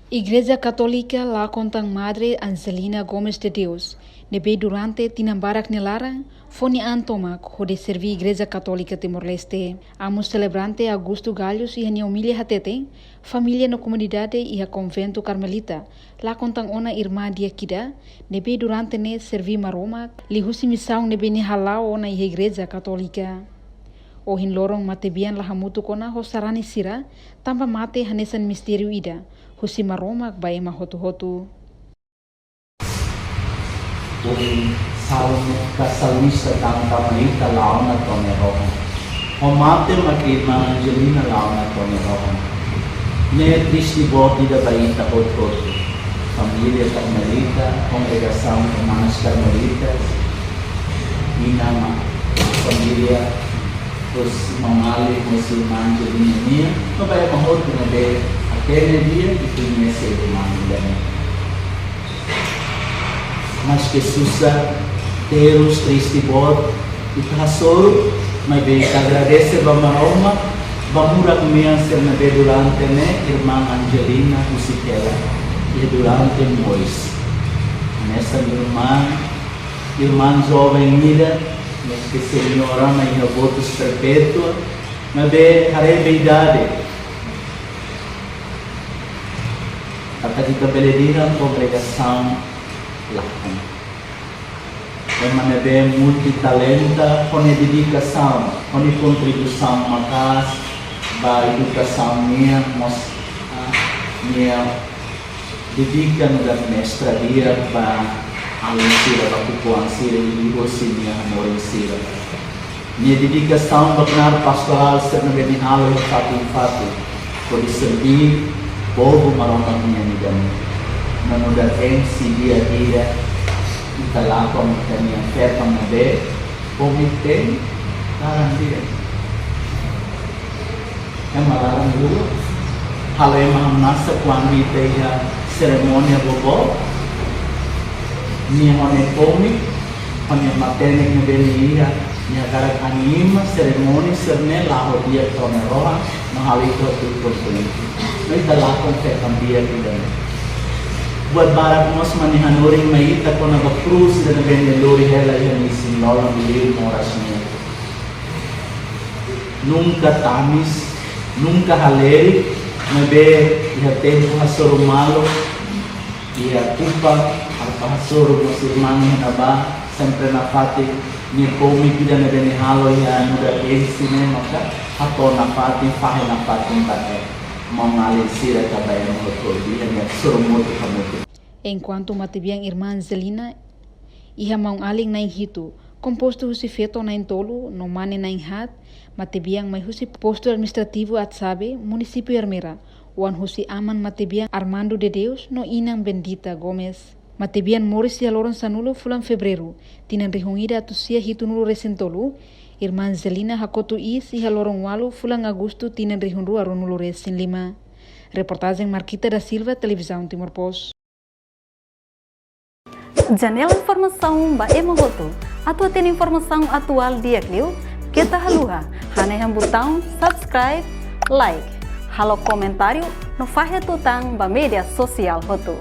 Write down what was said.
Igreja Católica La Contang Madre Angelina Gomes de Deus, nebe durante tinambarak nelarang, foni antomak hode servi Igreja Católica Timor-Leste. Amos celebrante Augusto Galhos e a humilha hatete, família no comunidade e a convento Carmelita, La Contang ona irmã dia kida, nebe durante ne servi maromak, li husi missão nebe ni halau ona e Igreja Católica. O hin lorong matebian lahamutu kona hosarani sira, tanpa mate hanesan mistério ida, husi maromak bae mahotu-hotu. Uri salmo kasalmista tangka malita launa tone rohon. O mate makima Angelina launa tone rohon. Ne tristi boti da baita hotu. Família Carmelita, congregação Irmãs Carmelitas, Inama, família os mamali, os irmãos Angelina minha, não vai com outro nebe aquele dia que conhece o irmão dela. Mas que sussa Deus triste bot e passou, mas bem agradece vamos Roma, vamos comer ser nebe durante né irmã Angelina Usikela e durante Mois. Nessa irmã jovem Mira, que senhora na minha votos perpétua, mas bem idade. Até que tabelidira congregação Lakon. É uma bem multitalenta, com dedicação, com contribuição makas, ba educação minha dedica no da mestraria ba Alensira, Bakupuan Sira, e Rosinia, Amorim Sira. Minha dedicação para pastoral ser na Benihalo e Fatim, por servir povo maromang minha nidami. Nanudar MC dia a dia, italakon kami ang fertang na be, komite, larang dia. Yang malarang dulu, halo yang mahamnasa kuang kita ya seremonia bobo, niya hone komik, hone matenik na beliya, niya karak anima, seremoni, serne, laho dia tome roha, mahali ko tututuloy. May dalakon kay kambiya kita. Buat barak mos manihanuring maita ko na bakrus na benelori hela yan isin lolang biliw moras niya. Nunca tamis, nunca haleri, nabe iha tempo hasorumalo, iha kupa, Pastor musulman na ba sempre na pati ni komi kita na benihalo ya nuda sine maka hato na pati fahe na pati tate mamali sira kabay ng hotel yang surumuto kamuto. Enquanto matibiang irmã Angelina iha maung aling na hito composto husi feto na tolo no mane na hat matibiang may husi posto administrativo at sabe municipio Ermera wan husi aman matibiang Armando de Deus no inang Bendita Gomes. Matebian Morris ya loron sanulo fulan febrero, tinan rihungida atusia hitunulo resentolu, irmã Angelina hakotu is iha loron walu fulan agosto tinan rihunru arunulo resin 5. Reportagem Marquita da Silva, Televisão Timor Post. Janela informação ba emogoto, atua tem informação atual dia kliu, kita haluha, hane hambutang subscribe, like, halo comentário, no fahe tutang ba media sosial hotu.